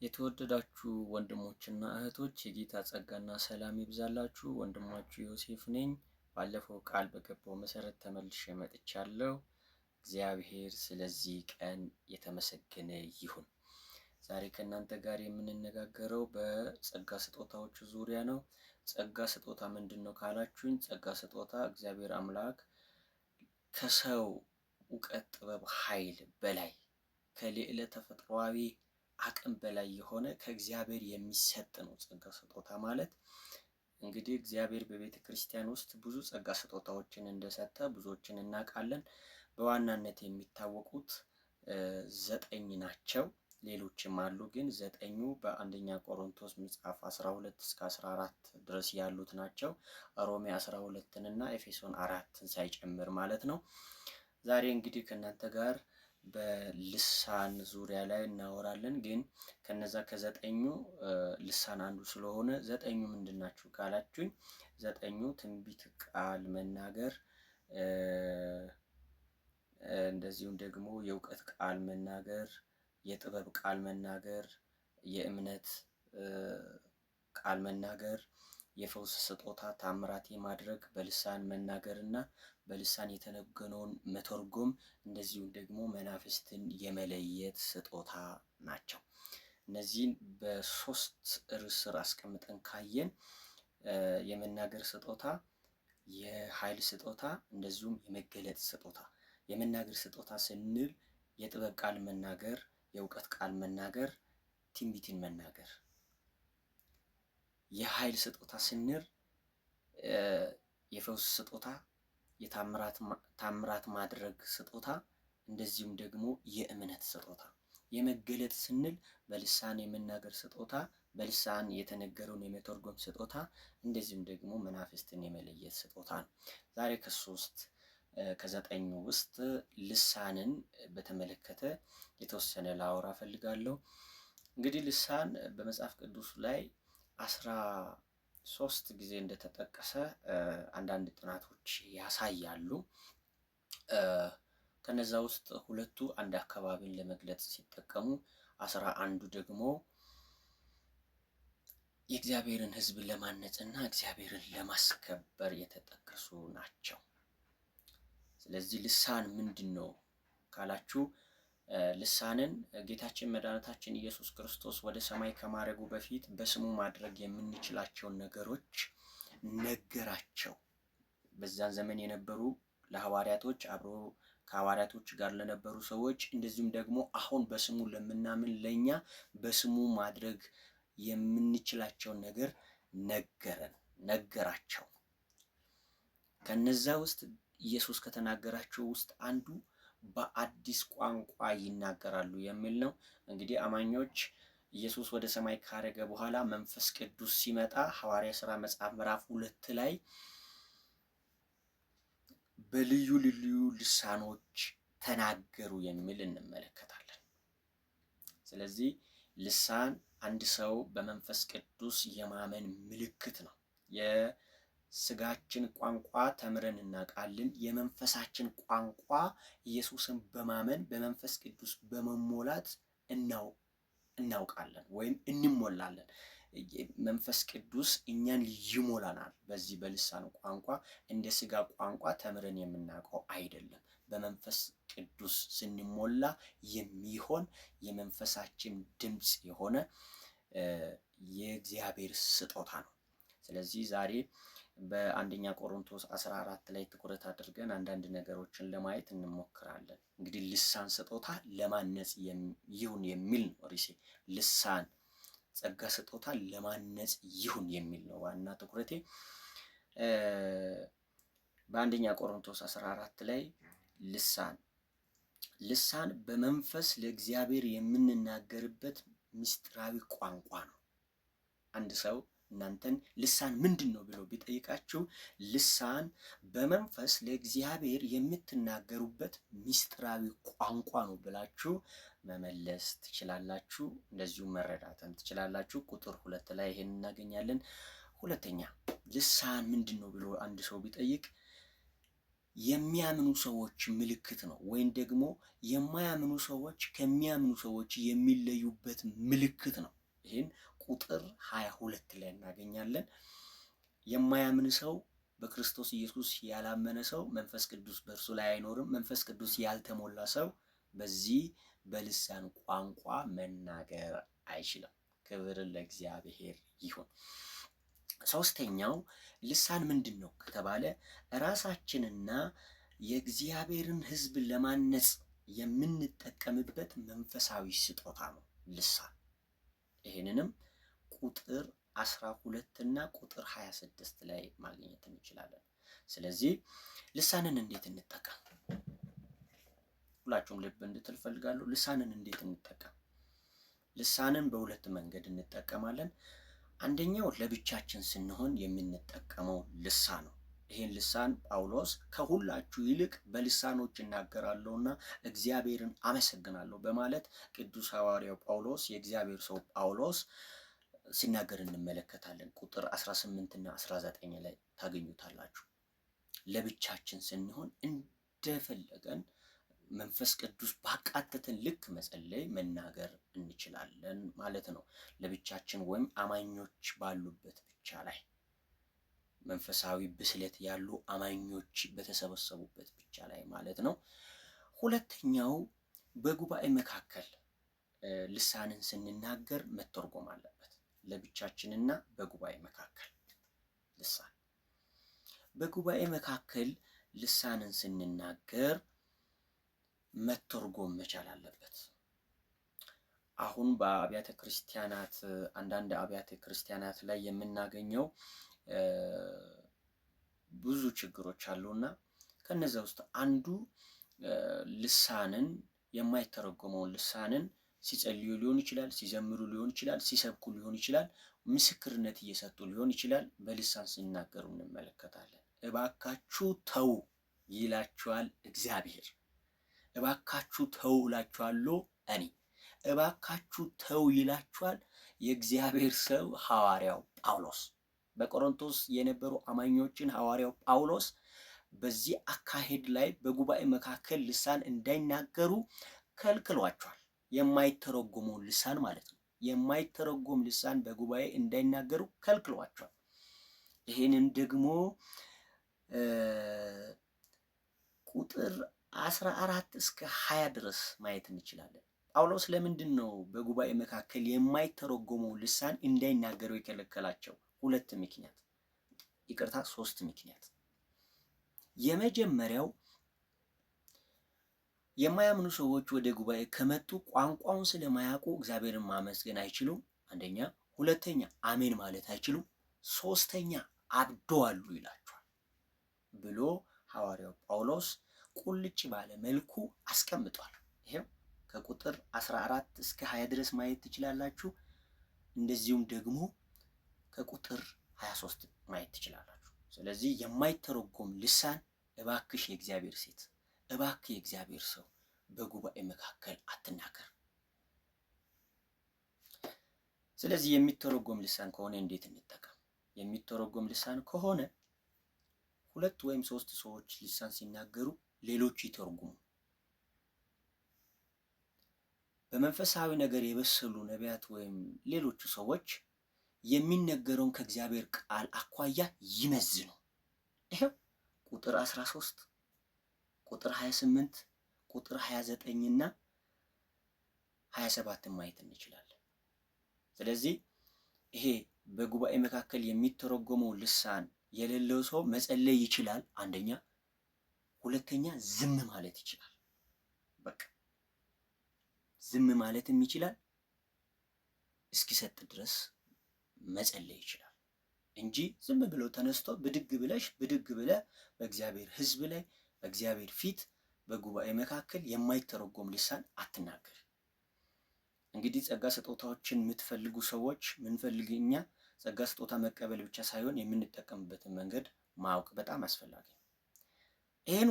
የተወደዳችሁ ወንድሞችና እህቶች የጌታ ጸጋና ሰላም ይብዛላችሁ። ወንድማችሁ ዮሴፍ ነኝ። ባለፈው ቃል በገባው መሰረት ተመልሼ መጥቻለሁ። እግዚአብሔር ስለዚህ ቀን የተመሰገነ ይሁን። ዛሬ ከእናንተ ጋር የምንነጋገረው በጸጋ ስጦታዎች ዙሪያ ነው። ጸጋ ስጦታ ምንድን ነው ካላችሁኝ፣ ጸጋ ስጦታ እግዚአብሔር አምላክ ከሰው እውቀት፣ ጥበብ፣ ኃይል በላይ ከልዕለ ተፈጥሯዊ አቅም በላይ የሆነ ከእግዚአብሔር የሚሰጥ ነው። ጸጋ ስጦታ ማለት እንግዲህ እግዚአብሔር በቤተ ክርስቲያን ውስጥ ብዙ ጸጋ ስጦታዎችን እንደሰጠ ብዙዎችን እናውቃለን። በዋናነት የሚታወቁት 9 ናቸው። ሌሎችም አሉ፣ ግን 9ኙ በአንደኛ ቆሮንቶስ ምዕራፍ 12 እስከ 14 ድረስ ያሉት ናቸው። ሮሜ 12 እና ኤፌሶን 4ን ሳይጨምር ማለት ነው። ዛሬ እንግዲህ ከእናንተ ጋር በልሳን ዙሪያ ላይ እናወራለን። ግን ከነዛ ከ9ኙ ልሳን አንዱ ስለሆነ 9ኙ ምንድናችሁ ካላችሁኝ፣ 9ኙ ትንቢት ቃል መናገር፣ እንደዚሁም ደግሞ የእውቀት ቃል መናገር፣ የጥበብ ቃል መናገር፣ የእምነት ቃል መናገር፣ የፈውስ ስጦታ፣ ታምራት የማድረግ፣ በልሳን መናገር እና በልሳን የተነገረውን መተርጎም፣ እንደዚሁም ደግሞ መናፍስትን የመለየት ስጦታ ናቸው። እነዚህን በሶስት ርዕስ ስር አስቀምጠን ካየን የመናገር ስጦታ፣ የኃይል ስጦታ፣ እንደዚሁም የመገለጥ ስጦታ። የመናገር ስጦታ ስንል የጥበብ ቃል መናገር፣ የእውቀት ቃል መናገር፣ ትንቢትን መናገር። የኃይል ስጦታ ስንል የፈውስ ስጦታ፣ የታምራት ማድረግ ስጦታ፣ እንደዚሁም ደግሞ የእምነት ስጦታ። የመገለጥ ስንል በልሳን የመናገር ስጦታ፣ በልሳን የተነገረውን የመተርጎም ስጦታ፣ እንደዚሁም ደግሞ መናፍስትን የመለየት ስጦታ ነው። ዛሬ ከ9ኙ ውስጥ ልሳንን በተመለከተ የተወሰነ ላወራ ፈልጋለሁ። እንግዲህ ልሳን በመጽሐፍ ቅዱስ ላይ 13 ጊዜ እንደተጠቀሰ አንዳንድ ጥናቶች ያሳያሉ። ከነዛ ውስጥ 2ቱ አንድ አካባቢን ለመግለጽ ሲጠቀሙ፣ 11ዱ ደግሞ የእግዚአብሔርን ሕዝብ ለማነጽና እግዚአብሔርን ለማስከበር የተጠቀሱ ናቸው። ስለዚህ ልሳን ምንድን ነው ካላችሁ፣ ልሳንን ጌታችን መድኃኒታችን ኢየሱስ ክርስቶስ ወደ ሰማይ ከማረጉ በፊት በስሙ ማድረግ የምንችላቸውን ነገሮች ነገራቸው። በዛን ዘመን የነበሩ ለሐዋርያቶች፣ አብሮ ከሐዋርያቶች ጋር ለነበሩ ሰዎች፣ እንደዚሁም ደግሞ አሁን በስሙ ለምናምን ለኛ በስሙ ማድረግ የምንችላቸውን ነገር ነገራቸው። ከነዛ ውስጥ ኢየሱስ ከተናገራቸው ውስጥ አንዱ በአዲስ ቋንቋ ይናገራሉ የሚል ነው። እንግዲህ አማኞች ኢየሱስ ወደ ሰማይ ካረገ በኋላ መንፈስ ቅዱስ ሲመጣ ሐዋርያ ሥራ መጽሐፍ ምዕራፍ 2 ላይ በልዩ ልዩ ልሳኖች ተናገሩ የሚል እንመለከታለን። ስለዚህ ልሳን አንድ ሰው በመንፈስ ቅዱስ የማመን ምልክት ነው። የስጋችን ቋንቋ ተምረን እናውቃለን። የመንፈሳችን ቋንቋ ኢየሱስን በማመን በመንፈስ ቅዱስ በመሞላት እናውቃለን ወይም እንሞላለን። መንፈስ ቅዱስ እኛን ይሞላናል። በዚህ በልሳን ቋንቋ እንደ ስጋ ቋንቋ ተምረን የምናውቀው አይደለም። በመንፈስ ቅዱስ ስንሞላ የሚሆን የመንፈሳችን ድምፅ የሆነ የእግዚአብሔር ስጦታ ነው። ስለዚህ ዛሬ በአንደኛ ቆሮንቶስ 14 ላይ ትኩረት አድርገን አንዳንድ ነገሮችን ለማየት እንሞክራለን። እንግዲህ ልሳን ስጦታ ለማነጽ ይሁን የሚል ነው ርዕሴ። ልሳን ጸጋ ስጦታ ለማነጽ ይሁን የሚል ነው ዋና ትኩረቴ። በአንደኛ ቆሮንቶስ 14 ላይ ልሳን በመንፈስ ለእግዚአብሔር የምንናገርበት ምስጢራዊ ቋንቋ ነው። አንድ ሰው እናንተን ልሳን ምንድን ነው ብሎ ቢጠይቃችሁ፣ ልሳን በመንፈስ ለእግዚአብሔር የምትናገሩበት ምስጢራዊ ቋንቋ ነው ብላችሁ መመለስ ትችላላችሁ። እንደዚሁም መረዳትም ትችላላችሁ። ቁጥር 2 ላይ ይሄን እናገኛለን። ሁለተኛ ልሳን ምንድን ነው ብሎ አንድ ሰው ቢጠይቅ የሚያምኑ ሰዎች ምልክት ነው፣ ወይም ደግሞ የማያምኑ ሰዎች ከሚያምኑ ሰዎች የሚለዩበት ምልክት ነው። ይህን ቁጥር 22 ላይ እናገኛለን። የማያምን ሰው በክርስቶስ ኢየሱስ ያላመነ ሰው መንፈስ ቅዱስ በእርሱ ላይ አይኖርም። መንፈስ ቅዱስ ያልተሞላ ሰው በዚህ በልሳን ቋንቋ መናገር አይችልም። ክብር ለእግዚአብሔር ይሁን። ሶስተኛው ልሳን ምንድን ነው ከተባለ ራሳችንና የእግዚአብሔርን ሕዝብ ለማነጽ የምንጠቀምበት መንፈሳዊ ስጦታ ነው ልሳን። ይህንንም ቁጥር 12 እና ቁጥር 26 ላይ ማግኘት እንችላለን። ስለዚህ ልሳንን እንዴት እንጠቀም? ሁላችሁም ልብ እንድትል ፈልጋለሁ። ልሳንን እንዴት እንጠቀም? ልሳንን በሁለት መንገድ እንጠቀማለን። አንደኛው ለብቻችን ስንሆን የምንጠቀመው ልሳን ነው። ይሄን ልሳን ጳውሎስ ከሁላችሁ ይልቅ በልሳኖች እናገራለሁና እግዚአብሔርን አመሰግናለሁ በማለት ቅዱስ ሐዋርያው ጳውሎስ የእግዚአብሔር ሰው ጳውሎስ ሲናገር እንመለከታለን። ቁጥር 18 እና 19 ላይ ታገኙታላችሁ። ለብቻችን ስንሆን እንደፈለገን መንፈስ ቅዱስ ባቃተተን ልክ መጸለይ መናገር እንችላለን ማለት ነው። ለብቻችን ወይም አማኞች ባሉበት ብቻ ላይ መንፈሳዊ ብስለት ያሉ አማኞች በተሰበሰቡበት ብቻ ላይ ማለት ነው። ሁለተኛው በጉባኤ መካከል ልሳንን ስንናገር መተርጎም አለበት። ለብቻችንና በጉባኤ መካከል ልሳን በጉባኤ መካከል ልሳንን ስንናገር መተርጎም መቻል አለበት። አሁን በአብያተ ክርስቲያናት አንዳንድ አብያተ ክርስቲያናት ላይ የምናገኘው ብዙ ችግሮች አሉና ከነዛ ውስጥ አንዱ ልሳንን የማይተረጎመውን ልሳንን ሲጸልዩ ሊሆን ይችላል፣ ሲዘምሩ ሊሆን ይችላል፣ ሲሰብኩ ሊሆን ይችላል፣ ምስክርነት እየሰጡ ሊሆን ይችላል። በልሳን ሲናገሩ እንመለከታለን። እባካችሁ ተው ይላችኋል እግዚአብሔር። እባካችሁ ተው እላችኋለሁ እኔ። እባካችሁ ተው ይላችኋል የእግዚአብሔር ሰው ሐዋርያው ጳውሎስ። በቆሮንቶስ የነበሩ አማኞችን ሐዋርያው ጳውሎስ በዚህ አካሄድ ላይ በጉባኤ መካከል ልሳን እንዳይናገሩ ከልክሏቸዋል። የማይተረጎመውን ልሳን ማለት ነው። የማይተረጎም ልሳን በጉባኤ እንዳይናገሩ ከልክሏቸዋል። ይሄንን ደግሞ ቁጥር 14 እስከ 20 ድረስ ማየት እንችላለን። ጳውሎስ ለምንድን ነው በጉባኤ መካከል የማይተረጎመው ልሳን እንዳይናገሩ የከለከላቸው? ሁለት ምክንያት፣ ይቅርታ 3 ምክንያት። የመጀመሪያው የማያምኑ ሰዎች ወደ ጉባኤ ከመጡ ቋንቋውን ስለማያውቁ እግዚአብሔርን ማመስገን አይችሉም፣ አንደኛ። ሁለተኛ አሜን ማለት አይችሉም። ሶስተኛ አብደዋሉ ይላቸዋል ብሎ ሐዋርያው ጳውሎስ ቁልጭ ባለ መልኩ አስቀምጧል። ይሄው ከቁጥር 14 እስከ 20 ድረስ ማየት ትችላላችሁ። እንደዚሁም ደግሞ ከቁጥር 23 ማየት ትችላላችሁ። ስለዚህ የማይተረጎም ልሳን እባክሽ የእግዚአብሔር ሴት፣ እባክህ የእግዚአብሔር ሰው በጉባኤ መካከል አትናገር። ስለዚህ የሚተረጎም ልሳን ከሆነ እንዴት እንጠቀም? የሚተረጎም ልሳን ከሆነ 2 ወይም 3 ሰዎች ልሳን ሲናገሩ ሌሎች ይተርጉሙ። በመንፈሳዊ ነገር የበሰሉ ነቢያት ወይም ሌሎቹ ሰዎች የሚነገረውን ከእግዚአብሔር ቃል አኳያ ይመዝኑ። ይሄው ቁጥር 13፣ ቁጥር 28፣ ቁጥር 29 እና 27 ማየት እንችላለን። ስለዚህ ይሄ በጉባኤ መካከል የሚተረጎመው ልሳን የሌለው ሰው መጸለይ ይችላል፣ አንደኛ። ሁለተኛ ዝም ማለት ይችላል። በቃ ዝም ማለትም ይችላል፣ እስኪሰጥ ድረስ መጸለይ ይችላል እንጂ ዝም ብሎ ተነስቶ ብድግ ብለህ በእግዚአብሔር ሕዝብ ላይ በእግዚአብሔር ፊት በጉባኤ መካከል የማይተረጎም ልሳን አትናገር። እንግዲህ ጸጋ ስጦታዎችን የምትፈልጉ ሰዎች ምንፈልግ እኛ ጸጋ ስጦታ መቀበል ብቻ ሳይሆን የምንጠቀምበትን መንገድ ማወቅ በጣም አስፈላጊ ነው። ይሄን